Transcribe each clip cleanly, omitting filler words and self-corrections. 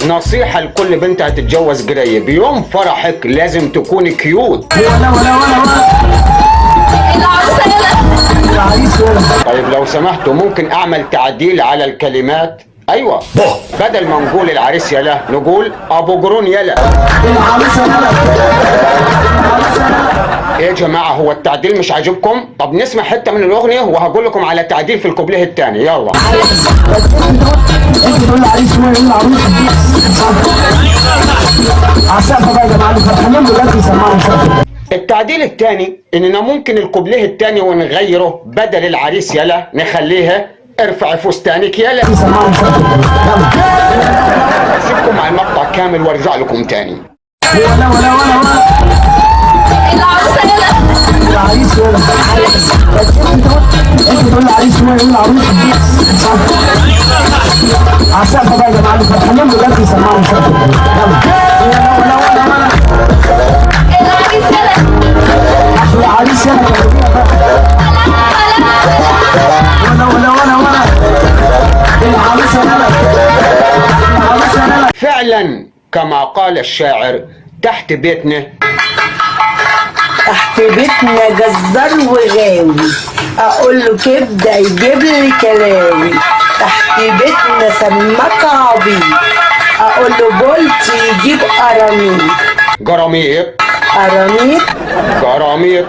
نصيحة لكل بنت هتتجوز قريب، يوم فرحك لازم تكوني كيوت. طيب لو سمحتوا ممكن اعمل تعديل على الكلمات؟ ايوه، بدل ما نقول العريس يلا نقول ابو قرون يلا. ايه يا جماعه، هو التعديل مش عاجبكم؟ طب نسمع حته من الاغنيه وهقول لكم على تعديل في الكوبليه الثاني. يلا. التعديل الثاني اننا ممكن الكوبليه الثاني ونغيره، بدل العريس يلا نخليها ارفع فستانك يلا. اسيبكم مع المقطع كامل وارجع لكم تاني. العريس يلا انت تقول العريس هو يقول العروس عساكم بقى يا جماعه فرحانين بجد يسمعوا شكل. العريس يلا فعلا كما قال الشاعر، تحت بيتنا جزار وغاوي، اقول له كبده يجيب لي كلاوي. تحت بيتنا سماك عبيط، اقول له بولتي يجيب قراميط. قراميط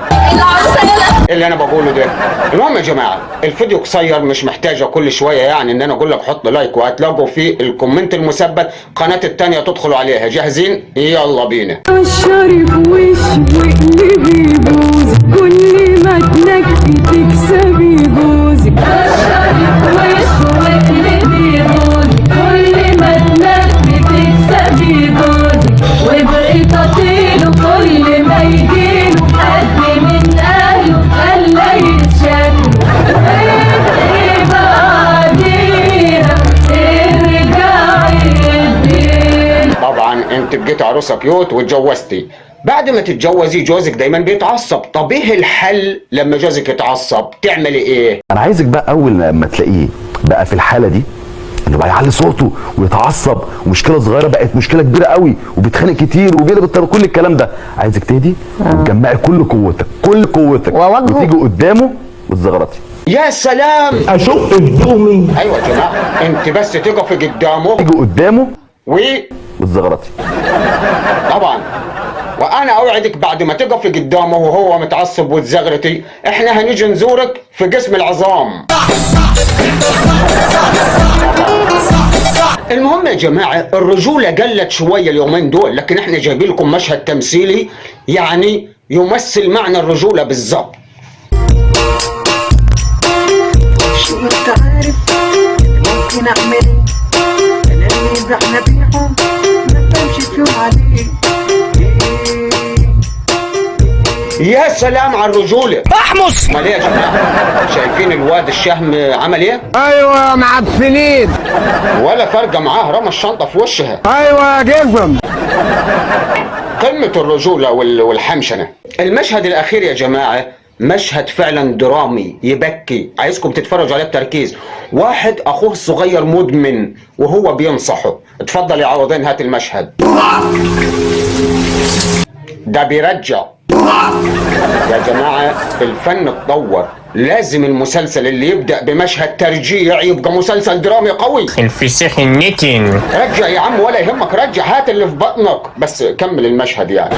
اللي انا بقوله ده. المهم يا جماعه الفيديو قصير، مش محتاجه كل شويه يعني ان انا اقول لك حط لايك، وهتلاقوا في الكومنت المثبت قناه التانيه تدخلوا عليها. جاهزين؟ يلا بينا. الشرب وش وقلبي بوز، كل ما تنكي تكسبي جوزك. الشرب وش وقلبي بوز، كل ما تنكي تكسبي جوزك. وبقيت اطيله كل ما يجيله حد من اهله خلاه يتشكل. ايه بعديها ارجع يدينا. طبعا انت بقيت عروسه كيوت واتجوزتي. بعد ما تتجوزي جوزك دايما بيتعصب، طب ايه الحل لما جوزك يتعصب؟ تعملي ايه؟ انا عايزك بقى اول لما تلاقيه بقى في الحاله دي انه بقى يعلي صوته ويتعصب، ومشكله صغيره بقت مشكله كبيره قوي وبيتخانق كتير وبيقلب كل الكلام ده، عايزك تهدي وتجمعي كل قوتك وتيجي قدامه وتزغرطي. يا سلام، اشق هدومي. ايوه يا جماعه، انت بس تقفي قدامه تيجي قدامه وتزغرطي. طبعا وانا اوعدك بعد ما تقفي قدامه وهو متعصب وتزغرتي، احنا هنيجي نزورك في قسم العظام. المهم يا جماعه الرجوله قلت شويه اليومين دول، لكن احنا جايبين لكم مشهد تمثيلي يعني يمثل معنى الرجوله بالظبط. شو انت عارف ممكن اعمل انا اللي احنا بيهم ما بمشي فيهم عليك. يا سلام على الرجوله. احمص. امال ايه يا جماعه؟ شايفين الواد الشهم عمل ايه؟ ايوه معفنين، ولا فرقه معاه، رمى الشنطه في وشها. ايوه جزم. قمه الرجوله والحمشنه. المشهد الاخير يا جماعه مشهد فعلا درامي يبكي، عايزكم تتفرجوا عليه بتركيز. واحد اخوه الصغير مدمن وهو بينصحه. اتفضل يا عوضين هات المشهد ده. بيرجع يا جماعة الفن اتطور، لازم المسلسل اللي يبدأ بمشهد ترجيع يبقى مسلسل درامي قوي. الفسيخ النتن. رجع يا عم ولا يهمك، رجع هات اللي في بطنك، بس كمل المشهد يعني.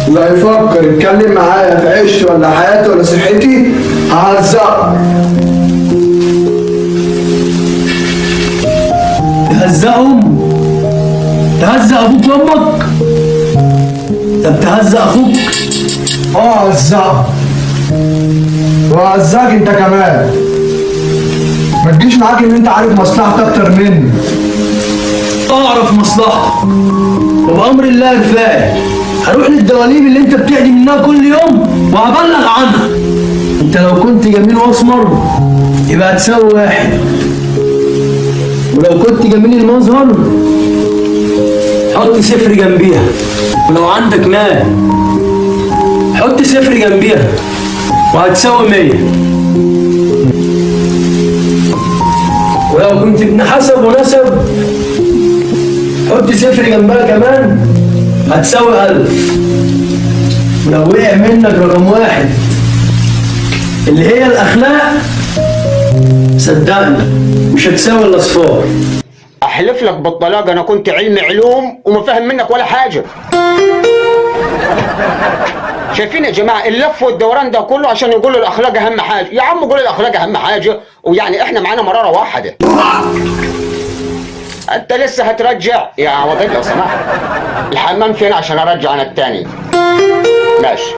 لا يفكر يتكلم معايا في عيشتي ولا حياتي ولا صحتي ههزقه. تهزقهم؟ تهزق ابوك وامك؟ طب تهزق اخوك؟ ههزقه وهزقك انت كمان. ما تجيش معاك ان انت عارف مصلحتك اكتر مني. اعرف مصلحتك وبامر الله كفايه. هروح للدواليب اللي انت بتعدي منها كل يوم وهبلغ عنها. انت لو كنت جميل واسمر يبقى هتساوي واحد، ولو كنت جميل المظهر حط صفر جنبيها، ولو عندك مال حط صفر جنبيها، وهتساوي 100. ولو كنت ابن حسب ونسب حط صفر جنبها كمان هتساوي 1000. ولو وقع منك رقم 1 اللي هي الأخلاق صدقني مش هتساوي الأصفار. احلف لك بالطلاق انا كنت علمي علوم وما فاهم منك ولا حاجه. شايفين يا جماعه اللف والدوران ده كله عشان يقولوا الاخلاق اهم حاجه. يا عم قول الاخلاق اهم حاجه ويعني احنا معانا مراره واحده. انت لسه هترجع يا عوضين لو سمحت. الحمام فين عشان ارجع انا التاني؟ ماشي.